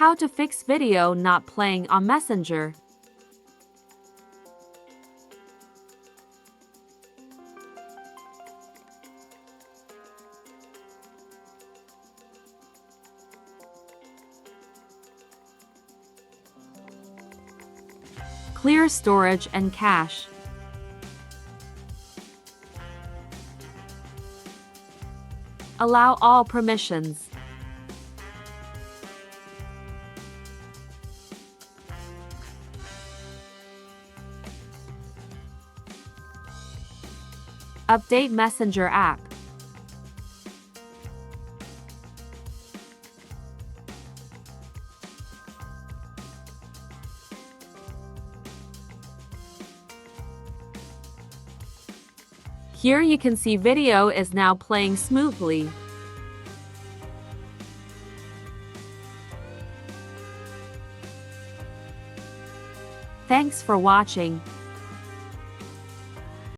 How to fix video not playing on Messenger. Clear storage and cache. Allow all permissions. Update Messenger app. Here you can see video is now playing smoothly. Thanks for watching.